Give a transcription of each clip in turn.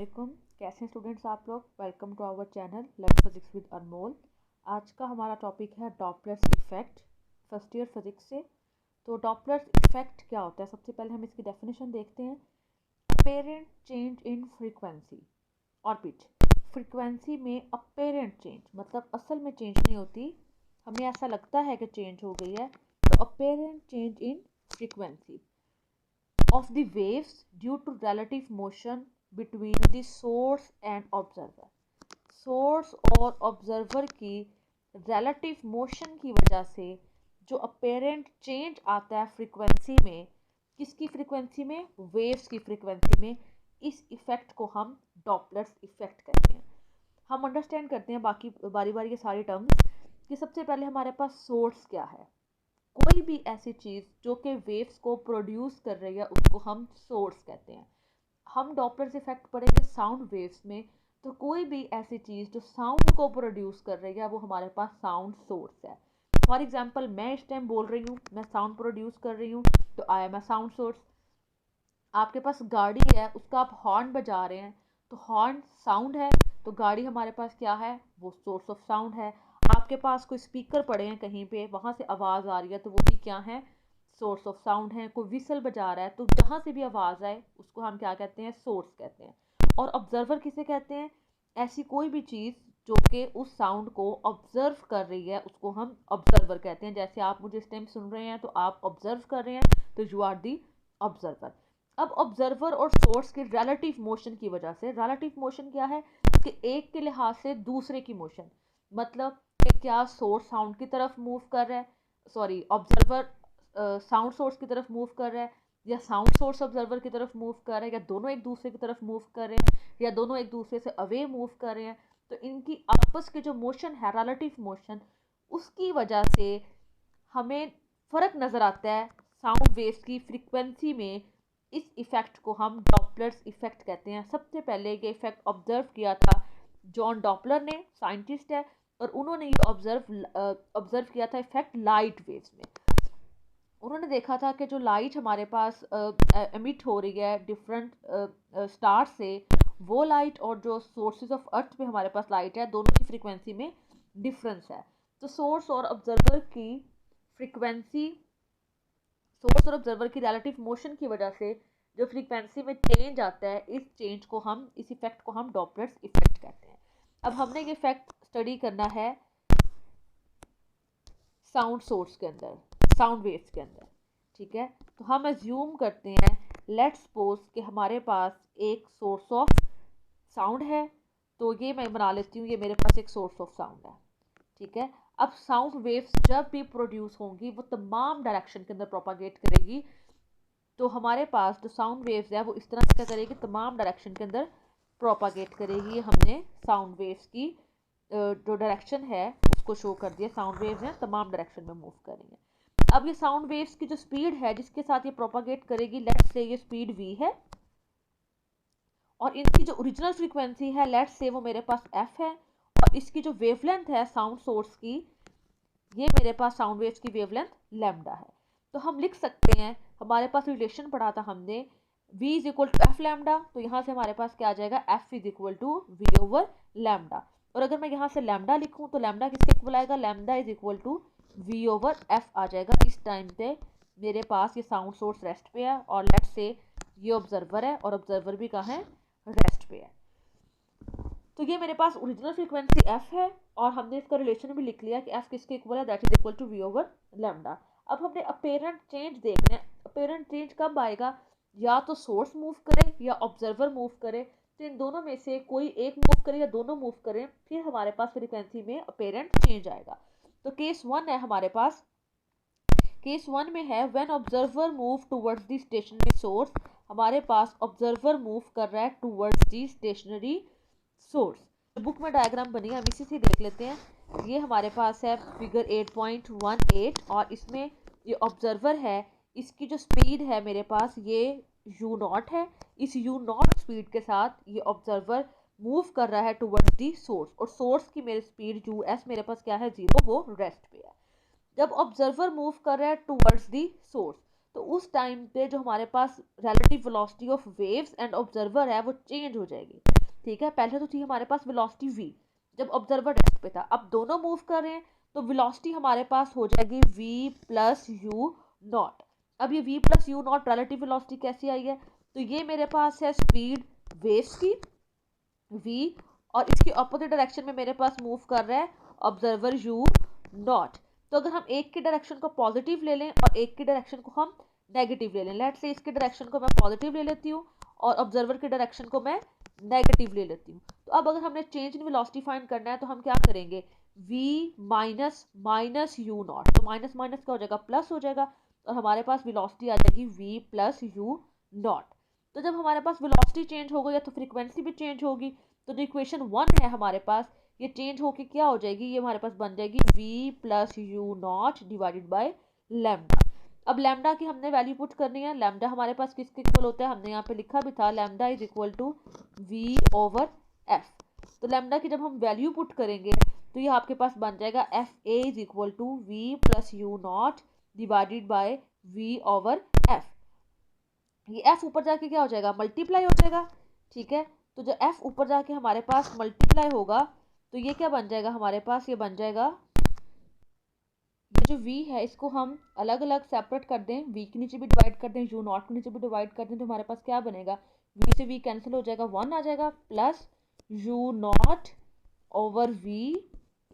वालेकुम। कैसे हैं स्टूडेंट्स आप लोग। Welcome to our channel learn physics with Anmol. आज का हमारा टॉपिक है Doppler's effect, first year physics से। तो डॉपलर्स इफेक्ट क्या होता है, सबसे पहले हम इसकी डेफिनेशन देखते हैं। अपेरेंट चेंज इन फ्रीक्वेंसी और पिच। फ्रीक्वेंसी में अपेरेंट चेंज मतलब असल में चेंज नहीं होती, हमें ऐसा लगता है कि चेंज हो गई है, तो apparent change in frequency of the waves due to relative motion between the source and observer। Source और ऑब्जर्वर की relative motion की वजह से जो apparent change आता है फ्रीक्वेंसी में, किसकी फ्रीक्वेंसी में, वेव्स की फ्रीक्वेंसी में, इस इफेक्ट को हम डॉपलर्स इफेक्ट कहते हैं। हम अंडरस्टैंड करते हैं बाकी बारी बारी के सारे टर्म्स कि सबसे पहले हमारे पास सोर्स क्या है। कोई भी ऐसी चीज़ जो कि वेव्स को प्रोड्यूस कर रही है उसको हम सोर्स कहते हैं। हम डॉपलर्स इफेक्ट पढ़ेंगे साउंड वेव्स में, तो कोई भी ऐसी चीज़ जो साउंड को प्रोड्यूस कर रही है वो हमारे पास साउंड सोर्स है। फॉर एग्जांपल मैं इस टाइम बोल रही हूँ, मैं साउंड प्रोड्यूस कर रही हूँ, तो I am a sound source. आपके पास गाड़ी है, उसका आप हॉर्न बजा रहे हैं, तो हॉर्न साउंड है, तो गाड़ी हमारे पास क्या है, वो सोर्स ऑफ साउंड है। आपके पास कोई स्पीकर पड़े हैं कहीं पे, वहाँ से आवाज़ आ रही है, तो वो भी क्या है, सोर्स ऑफ साउंड है। कोई विसल बजा रहा है, तो जहाँ से भी आवाज़ आए उसको हम क्या कहते हैं, सोर्स कहते हैं। और ऑब्जर्वर किसे कहते हैं, ऐसी कोई भी चीज़ जो कि उस साउंड को ऑब्जर्व कर रही है उसको हम ऑब्जर्वर कहते हैं। जैसे आप मुझे इस टाइम सुन रहे हैं, तो आप ऑब्जर्व कर रहे हैं, तो यू आर दी ऑब्जर्वर। अब ऑब्जर्वर और सोर्स के रिलेटिव मोशन की वजह से, रिलेटिव मोशन क्या है कि एक के लिहाज से दूसरे की मोशन, मतलब कि क्या सोर्स साउंड की तरफ मूव कर रहा है, सॉरी ऑब्जर्वर साउंड सोर्स की तरफ मूव कर रहा है, या साउंड सोर्स ऑब्जर्वर की तरफ मूव कर रहा है, या दोनों एक दूसरे की तरफ मूव कर रहे हैं, या दोनों एक दूसरे से अवे मूव कर रहे हैं। तो इनकी आपस की जो मोशन है, रिलेटिव मोशन, उसकी वजह से हमें फ़र्क नज़र आता है साउंड वेव्स की फ्रीक्वेंसी में। इस इफ़ेक्ट को हम डॉपलर्स इफ़ेक्ट कहते हैं। सबसे पहले ये इफ़ेक्ट ऑब्जर्व किया था जॉन डॉपलर ने, साइंटिस्ट है, और उन्होंने ये ऑब्जर्व किया था इफ़ेक्ट लाइट वेव्स में। उन्होंने देखा था कि जो लाइट हमारे पास एमिट हो रही है डिफरेंट स्टार से, वो लाइट और जो सोर्सेज ऑफ अर्थ पे हमारे पास लाइट है, दोनों की फ्रीक्वेंसी में डिफरेंस है। तो सोर्स और ऑब्जर्वर की फ्रीक्वेंसी, सोर्स और ऑब्जर्वर की रिलेटिव मोशन की वजह से जो फ्रीक्वेंसी में चेंज आता है, इस चेंज को हम, इस इफेक्ट को हम डॉपलर्स इफेक्ट कहते हैं। अब हमने ये इफेक्ट स्टडी करना है साउंड सोर्स के अंदर, साउंड वेव्स के अंदर, ठीक है। तो हम एज्यूम करते हैं, लेट्स सपोज कि हमारे पास एक सोर्स ऑफ साउंड है, तो ये मैं बना लेती हूँ, ये मेरे पास एक सोर्स ऑफ साउंड है, ठीक है। अब साउंड वेव्स जब भी प्रोड्यूस होंगी वो तमाम डायरेक्शन के अंदर प्रोपागेट करेगी। तो हमारे पास जो साउंड वेव्स है वो इस तरह से क्या करेगी, तमाम डायरेक्शन के अंदर प्रोपागेट करेगी। हमने साउंड वेव्स की जो डायरेक्शन है उसको शो कर दिया, साउंड वेव्स हैं तमाम डायरेक्शन में मूव कर रही हैं। अब ये साउंड वेव्स की जो स्पीड है जिसके साथ ये प्रोपागेट करेगी, लेट्स से ये स्पीड v है, और इनकी जो ओरिजिनल फ्रीक्वेंसी है लेट्स से वो मेरे पास f है, और इसकी जो वेवलेंथ है साउंड सोर्स की, ये मेरे पास साउंड वेव्स की वेवलेंथ लैम्डा है। तो हम लिख सकते हैं, हमारे पास रिलेशन पढ़ा था हमने, v is equal to f lambda, तो यहाँ से हमारे पास क्या आ जाएगा, f is equal to we over lambda. और अगर मैं यहाँ से लैम्डा लिखूँ तो लैम्डा किसके इक्वल आएगा, lambda is equal to we over f आ जाएगा। इस टाइम पे मेरे पास ये साउंड सोर्स रेस्ट पे है, और लेट्स से ये ऑब्जर्वर है, और ऑब्जर्वर भी कहाँ है, रेस्ट पे है। तो ये मेरे पास ओरिजिनल फ्रीक्वेंसी f है, और हमने इसका रिलेशन भी लिख लिया कि f किसके इक्वल है, that is equal to v over lambda. अब हमने अपेरेंट चेंज देखना है। अपेरेंट चेंज कब आएगा, या तो सोर्स मूव करे या ऑब्जर्वर मूव करे, तो इन दोनों में से कोई एक मूव करे या दोनों मूव करें, फिर हमारे पास फ्रीक्वेंसी में अपेरेंट चेंज आएगा। तो केस 1 है हमारे पास, केस 1 में है when observer move towards the stationary source, हमारे पास ऑब्जर्वर मूव कर रहा है towards the stationary source. Book में डायग्राम बनी है, हम इसी से देख लेते हैं। ये हमारे पास है फिगर 8.18, और इसमें ये ऑब्जर्वर है, इसकी जो स्पीड है मेरे पास ये u0 है। इस u0 स्पीड के साथ ये ऑब्जर्वर मूव कर रहा है टूवर्ड्स दी सोर्स, और सोर्स की मेरी स्पीड us मेरे पास क्या है, 0, वो रेस्ट पे है। जब ऑब्जर्वर मूव कर रहा है टूवर्ड्स दी सोर्स, तो उस टाइम पे जो हमारे पास relative velocity of waves and observer है वो चेंज हो जाएगी। ठीक है, पहले तो थी हमारे पास वेलोसिटी v जब ऑब्जर्वर रेस्ट पे था, अब दोनों मूव कर रहे हैं तो वेलोसिटी हमारे पास हो जाएगी v प्लस यू नॉट। अब ये v plus u not relative velocity कैसी आई है, तो ये मेरे पास है स्पीड वेव्स की v, और इसकी अपोजिट डायरेक्शन में मेरे पास मूव कर रहा है ऑब्जर्वर u नॉट। तो अगर हम एक की डायरेक्शन को पॉजिटिव ले लें और एक की डायरेक्शन को हम नेगेटिव ले लें, लेट्स से इसकी डायरेक्शन को मैं पॉजिटिव ले लेती हूँ और ऑब्जर्वर की डायरेक्शन को मैं नेगेटिव ले लेती हूँ, तो अब अगर हमने चेंज इन वेलोसिटी फाइंड करना है तो हम क्या करेंगे, v minus minus u not, तो माइनस माइनस क्या हो जाएगा, प्लस हो जाएगा, और हमारे पास वेलोसिटी आ जाएगी v प्लस यू नॉट। तो जब हमारे पास वेलोसिटी चेंज हो गई तो फ्रीक्वेंसी भी चेंज होगी, तो जो इक्वेशन 1 है हमारे पास ये चेंज होके क्या हो जाएगी, ये हमारे पास बन जाएगी v plus u naught divided by lambda. अब लैम्डा की हमने वैल्यू पुट करनी है, लैम्डा हमारे पास किसके इक्वल होता है, हमने यहाँ पे लिखा भी था lambda is equal to v over f। तो लैम्डा की जब हम वैल्यू पुट करेंगे तो ये आपके पास बन जाएगा f a is equal to v plus u naught divided by v over f। ये f ऊपर जाके क्या हो जाएगा, मल्टीप्लाई हो जाएगा। ठीक है, तो जो f ऊपर जाके हमारे पास मल्टीप्लाई होगा तो ये क्या बन जाएगा हमारे पास, ये बन जाएगा, ये जो v है इसको हम अलग अलग सेपरेट कर दें, v के नीचे भी डिवाइड कर दें, u नॉट के नीचे भी डिवाइड कर दें, तो हमारे पास क्या बनेगा, v से v कैंसिल हो जाएगा, 1 आ जाएगा, plus u not over v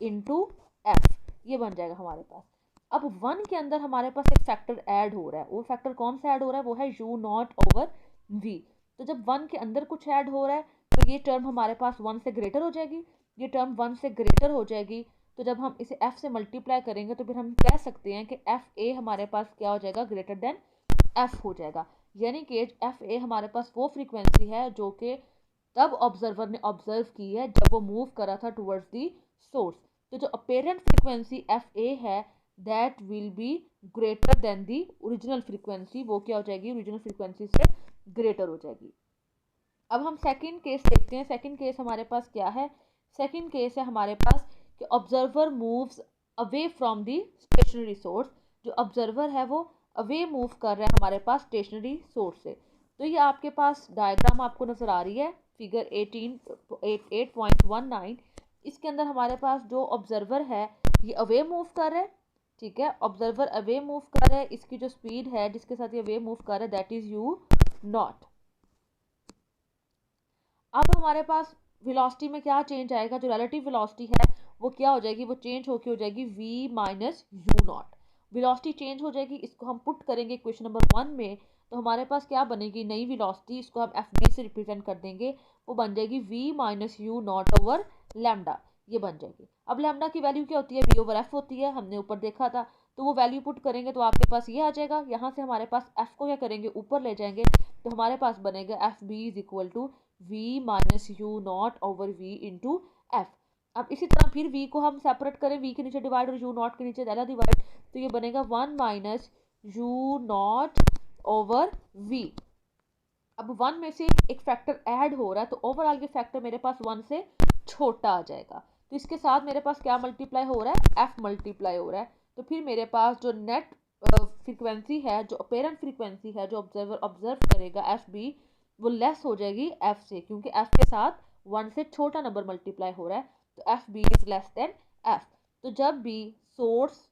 into f, ये बन जाएगा हमारे पास। अब 1 के अंदर हमारे पास एक फैक्टर ऐड हो रहा है, वो फैक्टर कौन सा ऐड हो रहा है, वो है u नॉट ओवर v। तो जब 1 के अंदर कुछ ऐड हो रहा है तो ये टर्म हमारे पास 1 से ग्रेटर हो जाएगी, ये टर्म 1 से ग्रेटर हो जाएगी, तो जब हम इसे f से मल्टीप्लाई करेंगे तो फिर हम कह सकते हैं कि एफ ए हमारे पास क्या हो जाएगा, ग्रेटर देन f हो जाएगा। यानी कि एफ ए हमारे पास वो फ्रीक्वेंसी है जो कि तब ऑब्जर्वर ने ऑब्जर्व की है जब वो मूव कर रहा था टुवर्ड्स दी सोर्स। तो जो अपेरेंट फ्रीक्वेंसी एफ ए है that will be greater than the original frequency, वो क्या हो जाएगी, ओरिजिनल फ्रीक्वेंसी से ग्रेटर हो जाएगी। अब हम सेकंड केस देखते हैं, सेकंड केस हमारे पास क्या है, सेकंड केस है हमारे पास कि observer moves away from the stationary source, जो ऑब्जर्वर है वो अवे मूव कर रहा है हमारे पास स्टेशनरी सोर्स से। तो ये आपके पास डायग्राम आपको नजर आ रही है, फिगर 8.19, इसके अंदर हमारे पास जो ऑब्जर्वर है ये अवे मूव कर रहा है। ठीक है, ऑब्जर्वर अवे मूव कर रहा है, इसकी जो स्पीड है जिसके साथ ये अवे मूव कर रहा है दैट इज यू नॉट। अब हमारे पास वेलोसिटी में क्या चेंज आएगा, जो रिलेटिव वेलोसिटी है वो क्या हो जाएगी, वो चेंज होके हो जाएगी v minus u not. Velocity change हो जाएगी, इसको हम पुट करेंगे क्वेश्चन नंबर 1 में, तो हमारे पास क्या बनेगी, नई वेलोसिटी, इसको हम एफ बी से रिप्रेजेंट कर देंगे, वो बन जाएगी v minus u naught over lambda, ये बन जाएगी। अब लैम्डा की वैल्यू क्या होती है, v ओवर f होती है, हमने ऊपर देखा था, तो वो वैल्यू पुट करेंगे तो आपके पास ये आ जाएगा। यहाँ से हमारे पास f को क्या करेंगे, ऊपर ले जाएंगे, तो हमारे पास बनेगा f b is equal to v minus u naught over v into f. अब इसी तरह फिर v को हम सेपरेट करें, v के नीचे डिवाइड और u नॉट के नीचे डाला डिवाइड, तो ये बनेगा 1 minus u naught over v। अब 1 में से एक फैक्टर ऐड हो रहा है तो ओवरऑल के फैक्टर मेरे पास 1 से छोटा आ जाएगा, तो इसके साथ मेरे पास क्या मल्टीप्लाई हो रहा है, f मल्टीप्लाई हो रहा है। तो फिर मेरे पास जो नेट फ्रीक्वेंसी है, जो अपेरेंट फ्रीक्वेंसी है, जो ऑब्जर्वर ऑब्जर्व करेगा एफ बी, वो लेस हो जाएगी f से, क्योंकि f के साथ 1 से छोटा नंबर मल्टीप्लाई हो रहा है, तो f b is less than f। तो जब भी सोर्स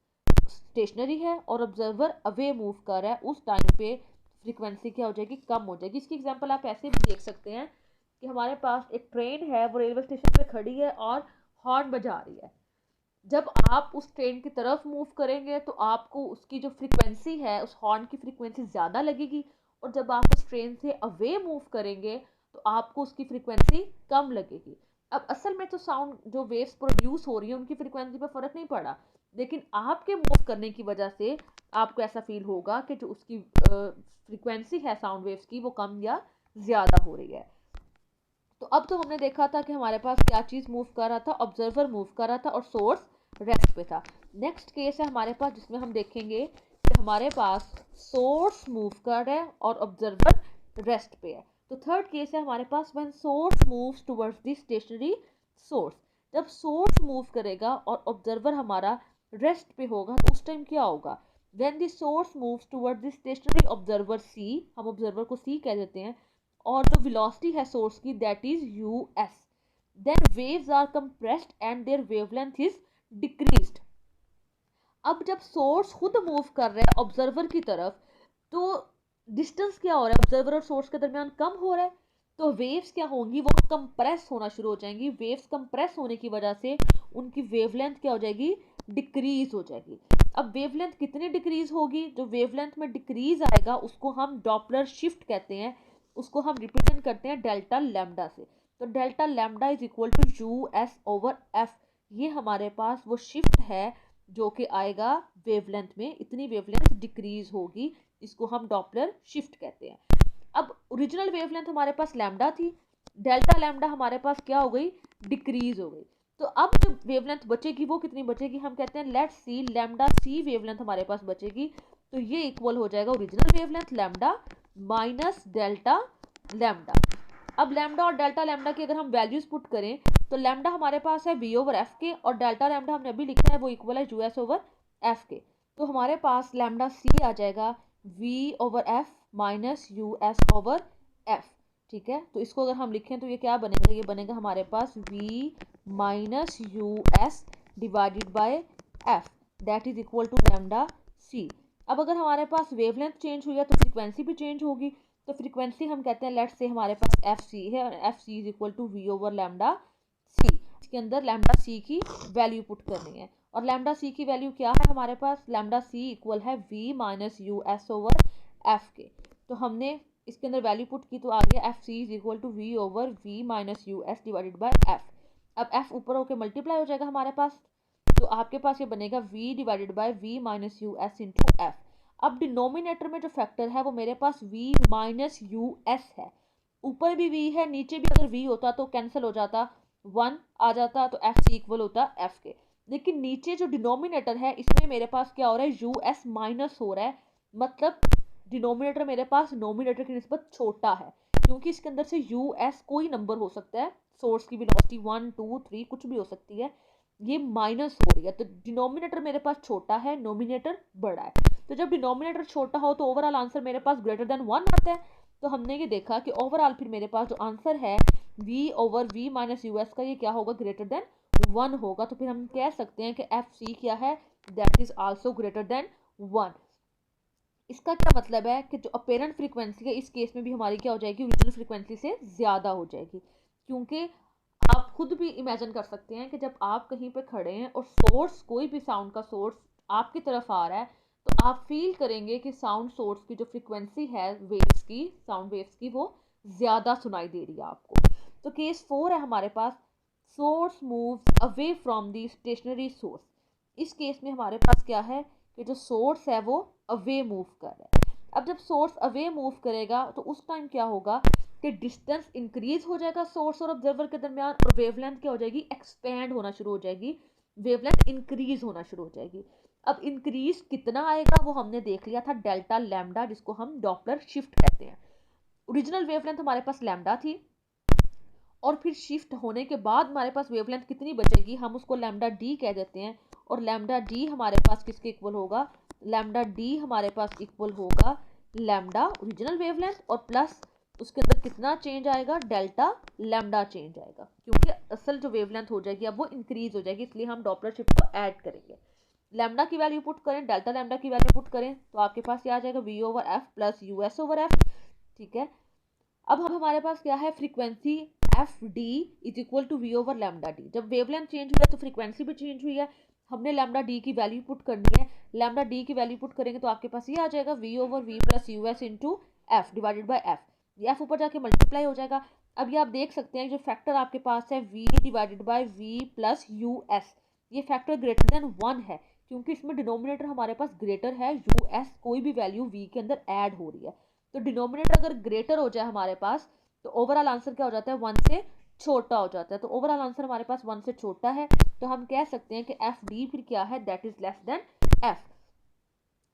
स्टेशनरी है और ऑब्जर्वर अवे मूव कर रहा है उस टाइम पे फ्रीक्वेंसी क्या हो जाएगी, कम हो जाएगी। इसकी एग्जांपल आप ऐसे भी देख सकते हैं कि हमारे पास एक ट्रेन है, वो रेलवे स्टेशन पे खड़ी है और हॉर्न बजा रही है। जब आप उस ट्रेन की तरफ मूव करेंगे तो आपको उसकी जो फ्रीक्वेंसी है, उस हॉर्न की फ्रीक्वेंसी ज़्यादा लगेगी, और जब आप उस ट्रेन से अवे मूव करेंगे तो आपको उसकी फ्रीक्वेंसी कम लगेगी। अब असल में तो साउंड जो वेव्स प्रोड्यूस हो रही है उनकी फ्रीक्वेंसी पर फ़र्क नहीं पड़ा, लेकिन आपके मूव करने की वजह से आपको ऐसा फील होगा कि जो उसकी फ्रीक्वेंसी है साउंड वेव्स की वो कम या ज़्यादा हो रही है। तो अब तो हमने देखा था कि हमारे पास क्या चीज़ मूव कर रहा था, ऑब्जर्वर मूव कर रहा था और सोर्स रेस्ट पे था। नेक्स्ट केस है हमारे पास जिसमें हम देखेंगे कि हमारे पास सोर्स मूव कर रहा है और ऑब्जर्वर रेस्ट पे है। तो थर्ड केस है हमारे पास when source moves towards the stationary source. जब सोर्स मूव करेगा और ऑब्जर्वर हमारा रेस्ट पे होगा तो उस टाइम क्या होगा, when the source moves toward the stationary observer c, हम ऑब्जर्वर को सी कह देते हैं, और जो वेलोसिटी है सोर्स की that is u s, then waves are compressed and their wavelength is decreased. अब जब सोर्स खुद मूव कर रहा है ऑब्जर्वर की तरफ, तो डिस्टेंस क्या हो रहा है ऑब्जर्वर और सोर्स के दरमियान, कम हो रहा है, तो वेव्स क्या होंगी, वो कंप्रेस होना शुरू हो जाएंगी। वेव्स कंप्रेस होने की वजह से उनकी वेवलेंथ क्या हो जाएगी, डिक्रीज हो जाएगी। अब वेवलेंथ कितनी डिक्रीज होगी, जो वेवलेंथ में डिक्रीज आएगा उसको हम डॉपलर शिफ्ट कहते हैं, उसको हम रिप्रेजेंट करते हैं डेल्टा लैम्डा से। तो delta lambda is equal to u S over f, ये हमारे पास वो शिफ्ट है जो कि आएगा वेवलेंथ में, इतनी वेवलेंथ डिक्रीज होगी, इसको हम डॉपलर शिफ्ट कहते हैं। अब ओरिजिनल वेवलेंथ हमारे पास लैम्डा थी, डेल्टा लैम्डा हमारे पास क्या हो गई, डिक्रीज हो गई। तो अब जो वेवलेंथ बचेगी वो कितनी बचेगी, हम कहते हैं let's see lambda c wavelength हमारे पास बचेगी, तो ये इक्वल हो जाएगा original wavelength lambda minus delta lambda. अब लैम्डा और डेल्टा लैम्डा की अगर हम वैल्यूज पुट करें, तो लैम्डा हमारे पास है v ओवर एफ के, और डेल्टा लैम्डा हमने अभी लिखा है वो इक्वल है यू एस ओवर एफ के। तो हमारे पास लैम्डा सी आ जाएगा v over F minus u S over F. ठीक है, तो इसको अगर हम लिखें तो ये क्या बनेगा, ये बनेगा हमारे पास v minus u s divided by f, that is equal to lambda c. अब अगर हमारे पास वेवलेंथ चेंज हुई है तो फ्रीक्वेंसी भी चेंज होगी, तो फ्रीक्वेंसी हम कहते हैं लेट्स से हमारे पास एफ सी है, और f c is equal to we over lambda c. इसके अंदर लैम्डा सी की वैल्यू पुट करनी है, और लैम्डा सी की वैल्यू क्या है हमारे पास, लैम्डा सी इक्वल है v minus u S over f के। तो हमने इसके अंदर वैल्यू पुट की तो आ गया f c is equal to we over v minus u s divided by f. अब एफ ऊपर होकर मल्टीप्लाई हो जाएगा हमारे पास, तो आपके पास ये बनेगा v divided by v minus u S into f. अब डिनोमिनेटर में जो फैक्टर है वो मेरे पास v माइनस यू एस है, ऊपर भी v है नीचे भी अगर v होता तो कैंसिल हो जाता, 1 आ जाता, तो एफ सी इक्वल होता f के। लेकिन नीचे जो डिनोमिनेटर है इसमें मेरे पास क्या हो रहा है, यू एस माइनस हो रहा है, मतलब डिनोमिनेटर मेरे पास नोमिनेटर की निस्बत छोटा है, क्योंकि इसके अंदर से यू एस कोई नंबर हो सकता है, सोर्स की वेलोसिटी 1 2 3 कुछ भी हो सकती है, ये माइनस हो रही है, तो डिनोमिनेटर मेरे पास छोटा है, नोमिनेटर बड़ा है। तो जब डिनोमिनेटर छोटा हो तो ओवरऑल आंसर मेरे पास ग्रेटर देन 1 आता है। तो हमने ये देखा कि ओवरऑल फिर मेरे पास जो आंसर है v over v minus u S का, ये क्या होगा, ग्रेटर देन 1 होगा। तो फिर हम कह सकते हैं कि एफ सी क्या है, that is also greater than 1। इसका क्या मतलब है कि जो अपेरेंट फ्रीक्वेंसी है इस केस में भी हमारी क्या हो जाएगी, ओरिजिनल फ्रीक्वेंसी से ज़्यादा हो जाएगी, क्योंकि आप खुद भी इमेजिन कर सकते हैं कि जब आप कहीं पे खड़े हैं और सोर्स, कोई भी साउंड का सोर्स आपकी तरफ आ रहा है, तो आप फील करेंगे कि साउंड सोर्स की जो फ्रीक्वेंसी है वेव्स की, साउंड वेव्स की, वो ज़्यादा सुनाई दे रही है आपको। तो केस 4 है हमारे पास, source moves away from the stationary source. इस केस में हमारे पास क्या है कि जो सोर्स है वो अवे मूव कर रहा है। अब जब सोर्स अवे मूव करेगा तो उस टाइम क्या होगा कि डिस्टेंस इंक्रीज हो जाएगा सोर्स और ऑब्जर्वर के दरमियान, और वेवलेंथ क्या हो जाएगी, एक्सपेंड होना शुरू हो जाएगी, वेवलेंथ इंक्रीज होना शुरू हो जाएगी। अब इंक्रीज कितना आएगा वो हमने देख लिया था, डेल्टा लैम्डा, जिसको हम डॉपलर शिफ्ट कहते हैं। ओरिजिनल वेवलेंथ हमारे पास लैम्डा थी, और फिर शिफ्ट होने के बाद हमारे पास वेवलेंथ कितनी बचेगी, हम उसको लैम्डा डी कह देते हैं, और लैम्डा डी हमारे पास किसके इक्वल होगा, लैम्डा डी हमारे पास इक्वल होगा लैम्डा ओरिजिनल वेवलेंथ, और प्लस उसके अंदर कितना चेंज आएगा, डेल्टा लैम्डा चेंज आएगा, क्योंकि असल जो वेवलेंथ हो जाएगी अब वो इंक्रीज हो जाएगी, इसलिए हम डॉपलर शिफ्ट को ऐड करेंगे। लैम्डा की वैल्यू पुट करें, डेल्टा लैम्डा की वैल्यू पुट करें, तो आपके पास ये आ जाएगा V over F plus U S over F. ठीक है, अब हमारे पास क्या है, frequency F D is equal to we over lambda D. जब वेवलेंथ चेंज हुआ तो फ्रीक्वेंसी भी चेंज हुई है, हमने लैम्डा डी की वैल्यू पुट करनी है। लैम्डा डी की वैल्यू पुट करेंगे तो आपके पास ये आ जाएगा V over V plus U S into F divided by F, ये एफ ऊपर जाके मल्टीप्लाई हो जाएगा। अब ये आप देख सकते हैं जो फैक्टर आपके पास है V divided by V plus U S, ये फैक्टर ग्रेटर देन 1 है, क्योंकि इसमें डिनोमिनेटर हमारे पास ग्रेटर है, यू एस कोई भी वैल्यू वी के अंदर ऐड हो रही है, तो डिनोमिनेटर अगर ग्रेटर हो जाए हमारे पास तो ओवरऑल आंसर क्या हो जाता है, 1 से छोटा हो जाता है। तो ओवरऑल आंसर हमारे पास 1 से छोटा है, तो हम कह सकते हैं कि एफ डी फिर क्या है, that is less then F.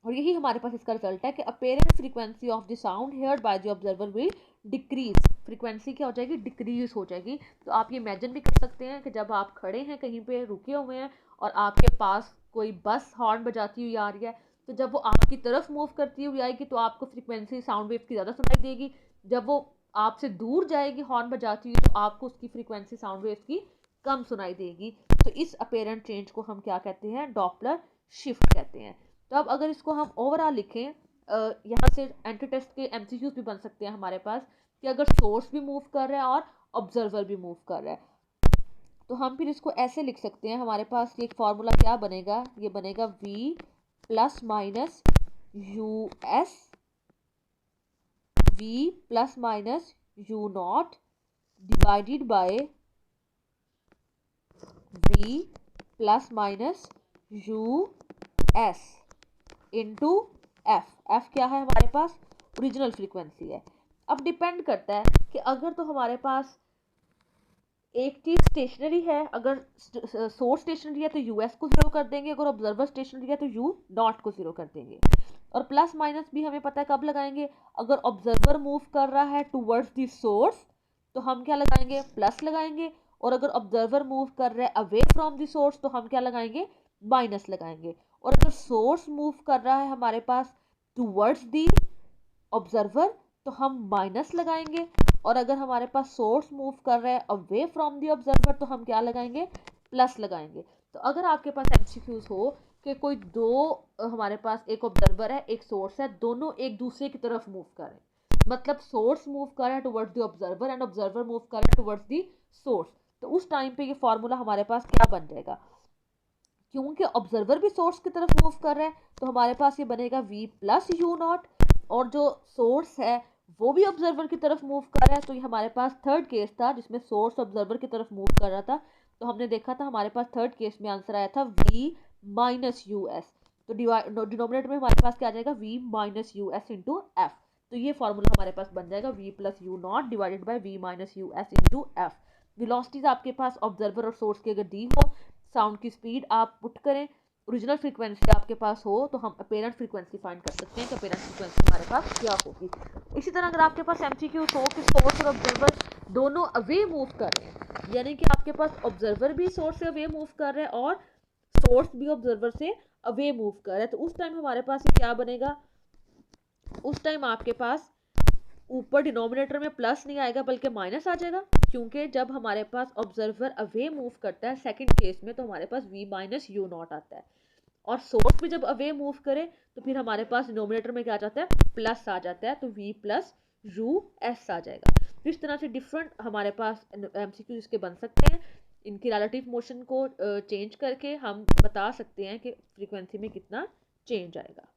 और यही हमारे पास इसका रिजल्ट है कि apparent frequency of the sound heard by the observer will decrease, frequency क्या हो जाएगी, डिक्रीज हो जाएगी। तो आप ये इमेजिन भी कर सकते हैं कि जब आप खड़े हैं कहीं पे रुके हुए हैं और आपके पास कोई बस हॉर्न बजाती हुई आ रही है, तो जब वो आपकी तरफ मूव करती हुई आएगी तो आपको फ्रीक्वेंसी साउंड वेव की ज़्यादा सुनाई देगी। जब वो आपसे दूर जाएगी हॉर्न बजाती हुई तो आपको उसकी फ्रीक्वेंसी साउंड वेव की कम सुनाई देगी। तो इस अपेरेंट चेंज को हम क्या कहते हैं, डॉपलर शिफ्ट कहते हैं। तो अब अगर इसको हम ओवरऑल लिखें, यहाँ से एंटी टेस्ट के एमसीक्यूज भी बन सकते हैं हमारे पास कि अगर सोर्स भी मूव कर रहा है और ऑब्जर्वर भी मूव कर रहा है तो हम फिर इसको ऐसे लिख सकते हैं। हमारे पास एक फॉर्मूला क्या बनेगा, ये बनेगा v plus minus u S, v plus minus u naught divided by v plus minus u S into F. F क्या है हमारे पास, ओरिजिनल फ्रीक्वेंसी है। अब डिपेंड करता है कि अगर तो हमारे पास एक चीज स्टेशनरी है, अगर सोर्स स्टेशनरी है तो यूएस को जीरो कर देंगे, अगर ऑब्जर्वर स्टेशनरी है तो यू डॉट को जीरो कर देंगे। और प्लस माइनस भी हमें पता है कब लगाएंगे, अगर ऑब्जर्वर मूव कर रहा है टुवर्ड्स द सोर्स तो हम क्या लगाएंगे, प्लस लगाएंगे। और अगर ऑब्जर्वर मूव कर रहा है अवे फ्रॉम द सोर्स तो हम क्या लगाएंगे, माइनस लगाएंगे। और अगर सोर्स मूव कर रहा है हमारे पास टुवर्ड्स द ऑब्जर्वर तो हम माइनस लगाएंगे। और अगर हमारे पास सोर्स मूव कर रहा है अवे फ्रॉम द ऑब्जर्वर तो हम क्या लगाएंगे, प्लस लगाएंगे। तो अगर आपके पास एमसीक्यूज हो कि कोई दो हमारे पास एक ऑब्जर्वर है एक सोर्स है, दोनों एक दूसरे की तरफ मूव कर रहे हैं, मतलब सोर्स मूव कर रहा है towards the observer and observer move कर रहा है टुवर्ड्स द सोर्स, तो उस टाइम पे ये फॉर्मूला हमारे पास क्या बन जाएगा, क्योंकि ऑब्जर्वर भी सोर्स की तरफ मूव कर रहा है तो हमारे पास ये बनेगा v प्लस यू नॉट, और जो सोर्स है वो भी ऑब्जर्वर की तरफ मूव कर रहा है। तो ये हमारे पास थर्ड केस था जिसमें सोर्स ऑब्जर्वर की तरफ मूव कर रहा था, तो हमने देखा था हमारे पास थर्ड केस में आंसर आया था v माइनस यू एस। तो डिनोमिनेटर में हमारे पास क्या आ जाएगा, v minus u S into F. तो ये फॉर्मूला हमारे पास बन जाएगा v plus u naught divided by v minus u S into F. Velocities आपके पास ऑब्जर्वर और सोर्स की अगर दी हो, साउंड की स्पीड आप पुट करें, ओरिजिनल फ्रीक्वेंसी आपके पास हो तो हम अपेरेंट फ्रीक्वेंसी फाइंड कर सकते हैं कि अपेरेंट फ्रीक्वेंसी हमारे पास क्या होगी। इसी तरह अगर आपके पास एमसीक्यूज हो कि सोर्स और ऑब्जर्वर दोनों अवे मूव कर रहे हैं, यानी कि आपके पास ऑब्जर्वर भी सोर्स से अवे मूव कर रहा है और सोर्स भी ऑब्जर्वर से अवे मूव कर रहा है, तो उस टाइम हमारे पास क्या बनेगा, उस टाइम आपके पास ऊपर डिनोमिनेटर में प्लस नहीं आएगा बल्कि माइनस आ जाएगा, क्योंकि जब हमारे पास ऑब्जर्वर अवे मूव करता है सेकंड केस में तो हमारे पास v माइनस यू नॉट आता है, और सोर्स भी जब अवे मूव करे तो फिर हमारे पास डिनोमिनेटर में क्या आ जाता है, प्लस आ जाता है, तो v प्लस यू एस आ जाएगा। तो इस तरह से डिफरेंट हमारे पास एमसीक्यू इसके बन सकते हैं। इनकी रिलेटिव मोशन को चेंज करके हम बता सकते हैं कि फ्रीक्वेंसी में कितना चेंज आएगा।